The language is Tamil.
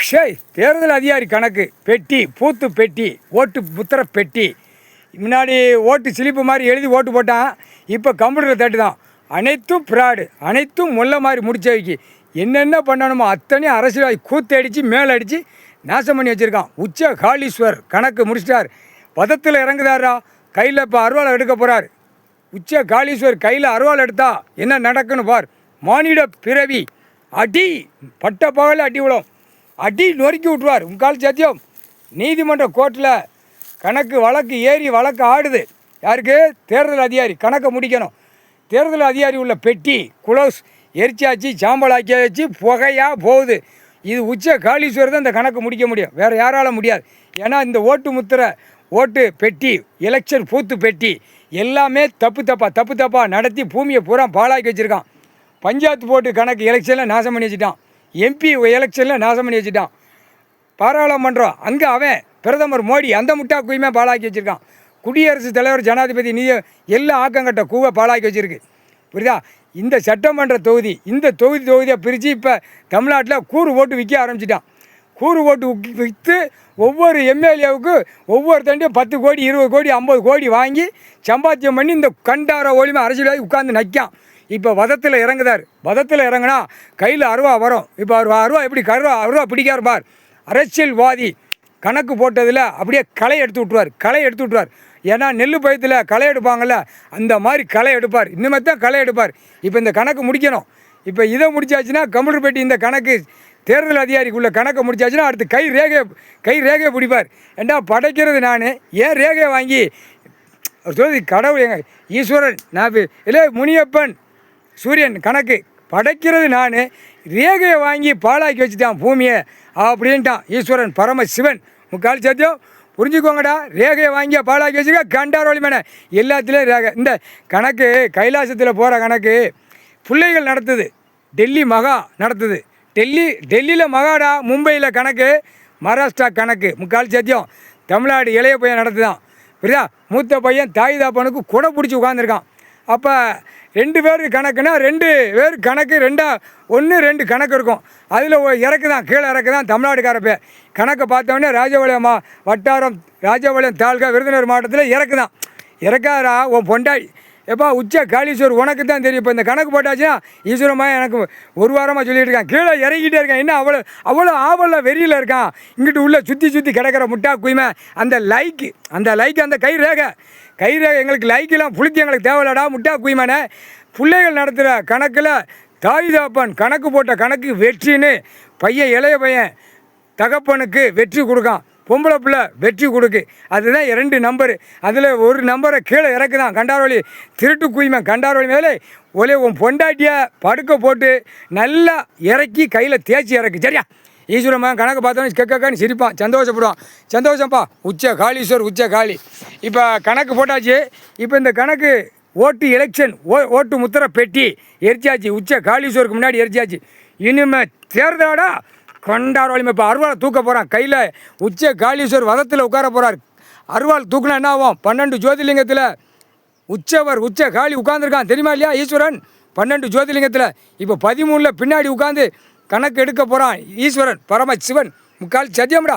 தேர்தல் அதிகாரி கணக்கு பெட்டி பூத்து பெட்டி ஓட்டு முத்திர பெட்டி முன்னாடி ஓட்டு சிலிப்பு மாதிரி எழுதி ஓட்டு போட்டான். இப்போ கம்ப்யூட்டரில் தட்டு தான். அனைத்தும் ஃப்ராடு, அனைத்தும் முல்லை மாதிரி முடிச்ச வைக்கி என்னென்ன பண்ணணுமோ அத்தனையும் அரசியல் கூத்தடிச்சு மேலடித்து நாசம் பண்ணி வச்சுருக்கான். உச்ச காளீஸ்வர் கணக்கு முடிச்சிட்டார். பதத்தில் இறங்குதாரா, கையில் இப்போ அருவாளை எடுக்க போகிறார். உச்ச காளீஸ்வர் கையில் அருவாள் எடுத்தா என்ன நடக்குன்னு பார். மானிட பிறவி அடி பட்ட பகல அடி விடும், அடி நொறுக்கி விட்டுருவார். உங்கால் சத்தியம் நீதிமன்ற கோர்ட்டில் கணக்கு வழக்கு ஏறி வழக்கு ஆடுது. யாருக்கு? தேர்தல் அதிகாரி கணக்கை முடிக்கணும். தேர்தல் அதிகாரி உள்ள பெட்டி குளோஸ் எரிச்சாச்சு, சாம்பலாக்கி வச்சு புகையாக போகுது. இது உச்ச காளீஸ்வர் தான் இந்த கணக்கு முடிக்க முடியும், வேறு யாரால் முடியாது. ஏன்னா இந்த ஓட்டு முத்திரை ஓட்டு பெட்டி எலெக்ஷன் பூத்து பெட்டி எல்லாமே தப்பு தப்பாக நடத்தி பூமியை பூரா பாழாக்கி வச்சுருக்கான். பஞ்சாயத்து போட்டு கணக்கு எலெக்ஷனில் நாசம் பண்ணி வச்சுட்டான். எம்பி எலெக்ஷனில் நாசம் பண்ணி வச்சுட்டான். பாராளுமன்றம் அங்கே அவன் பிரதமர் மோடி அந்த முட்டா குயுமே பாழாக்கி வச்சுருக்கான். குடியரசுத் தலைவர் ஜனாதிபதி எல்லாம் ஆக்கங்கட்ட கூவை பாழாக்கி வச்சுருக்கு. புரியுதா? இந்த சட்டமன்ற தொகுதி இந்த தொகுதியை பிரித்து இப்போ தமிழ்நாட்டில் கூறு ஓட்டு விற்க ஆரம்பிச்சிட்டான். கூறு ஓட்டு விற்று ஒவ்வொரு எம்எல்ஏவுக்கு ஒவ்வொருத்தண்டையும் 10 கோடி 20 கோடி 50 கோடி வாங்கி சம்பாத்தியம் பண்ணி இந்த கண்டார ஒளிமை அரசியலாகி உட்காந்து நக்கான். இப்போ வதத்தில் இறங்குதார். வதத்தில் இறங்குனா கையில் அருவா வரும். இப்போ அருவா எப்படி அருவா பிடிக்கார் பார். அரசியல்வாதி கணக்கு போட்டதில் அப்படியே களை எடுத்து விட்ருவார். ஏன்னா நெல் பயத்தில் களை எடுப்பாங்கள்ல, அந்த மாதிரி களை எடுப்பார். இனிமேல் தான் களை எடுப்பார். இப்போ இந்த கணக்கு முடிக்கணும். இப்போ இதை முடிச்சாச்சுன்னா கம்ப்யூட்டர் பெட்டி இந்த கணக்கு தேர்தல் அதிகாரிக்குள்ள கணக்கை முடிச்சாச்சுன்னா அடுத்து கை ரேகையை பிடிப்பார். ஏண்டா படைக்கிறது நான், ஏன் ரேகையை வாங்கி சொல்லி கடவுள் எங்க ஈஸ்வரன் நான் இல்லை முனியப்பன் சூரியன் கணக்கு படைக்கிறது நான், ரேகையை வாங்கி பாழாக்கி வச்சுட்டான் பூமியை அப்படின்ட்டான் ஈஸ்வரன் பரமசிவன். முக்கால் சத்தியம் புரிஞ்சுக்கோங்கடா. ரேகையை வாங்கி பாழாக்கி வச்சுருக்க கண்டாரோலி மேன எல்லாத்துலேயும் ரேகை. இந்த கணக்கு கைலாசத்தில் போகிற கணக்கு பிள்ளைகள் நடத்துது. டெல்லி மகா நடத்துது. டெல்லியில் மகாடா. மும்பையில் கணக்கு, மகாராஷ்டிரா கணக்கு. முக்கால் சத்தியம் தமிழ்நாடு இளைய பையன் நடத்துதான். புரியுதா? மூத்த பையன் தாய் தாப்பனுக்கு குடை பிடிச்சி உட்காந்துருக்கான். அப்போ 2 பேருக்கு கணக்குனா 2 பேர் கணக்கு 2 கணக்கு இருக்கும். அதில் இறக்கு தான், கீழே இறக்கு தான் தமிழ்நாடுக்காரப்பே. கணக்கை பார்த்தோன்னே ராஜபாளையம் வட்டாரம், ராஜபாளையம் தாலுகா, விருதுநகர் மாவட்டத்தில் இறக்கு தான். இறக்காரா உன் பொண்டாடி எப்பா உச்ச காளீஸ்வர் உனக்கு தான் தெரியும். இப்போ இந்த கணக்கு போட்டாச்சுன்னா ஈஸ்வரமாக எனக்கு 1 வாரமாக சொல்லிட்டு இருக்கான். கீழே இறங்கிட்டே இருக்கான். என்ன அவ்வளோ ஆவலில் வெறியில் இருக்கான். இங்கிட்டு உள்ள சுற்றி கிடக்கிற முட்டா குய்மை அந்த லைக்கு அந்த கை ரேகை எங்களுக்கு லைக்கெல்லாம் புளித்து எங்களுக்கு தேவையில்லடா முட்டா குய்மனே. பிள்ளைகள் நடத்துகிற கணக்கில் தாய் தாப்பன் கணக்கு போட்ட கணக்கு வெற்றின்னு பையன் இளைய பையன் தகப்பனுக்கு வெற்றி கொடுக்கான். பொம்பளை பிள்ளை வெற்றி கொடுக்கு. அதுதான் 2 நம்பரு. அதில் ஒரு நம்பரை கீழே இறக்கு தான் கண்டாரோலி திருட்டு குய்மை. கண்டாரோலி மேலே உன் பொண்டாட்டியை படுக்க போட்டு நல்லா இறக்கி கையில் தேய்ச்சி இறக்கு. சரியா? ஈஸ்வரமாக கணக்கு பார்த்தோன்னு கேட்கான்னு சிரிப்பான், சந்தோஷப்படுவான். சந்தோஷம்ப்பா உச்ச காளீஸ்வர் உச்ச காளி. இப்போ கணக்கு போட்டாச்சு. இப்போ இந்த கணக்கு ஓட்டு எலெக்ஷன் ஓட்டு முத்திர பெட்டி எரிச்சாச்சு. உச்ச காளீஸ்வருக்கு முன்னாடி எரிச்சாச்சு. இனிமேல் தேர்தலோட கொண்டாரோலிமை. இப்போ அருவாள் தூக்க போகிறான். கையில் உச்ச காளீஸ்வர் வதத்தில் உட்கார போகிறார். அருவாள் தூக்குனா என்ன ஆகும்? 12 ஜோதிலிங்கத்தில் உச்ச காளி உட்காந்துருக்கான். தெரியுமா இல்லையா? ஈஸ்வரன் 12 ஜோதிலிங்கத்தில் இப்போ 13ல் பின்னாடி உட்காந்து கணக்கு எடுக்க போகிறான் ஈஸ்வரன் பரமசிவன். முக்கால் சத்தியம்டா.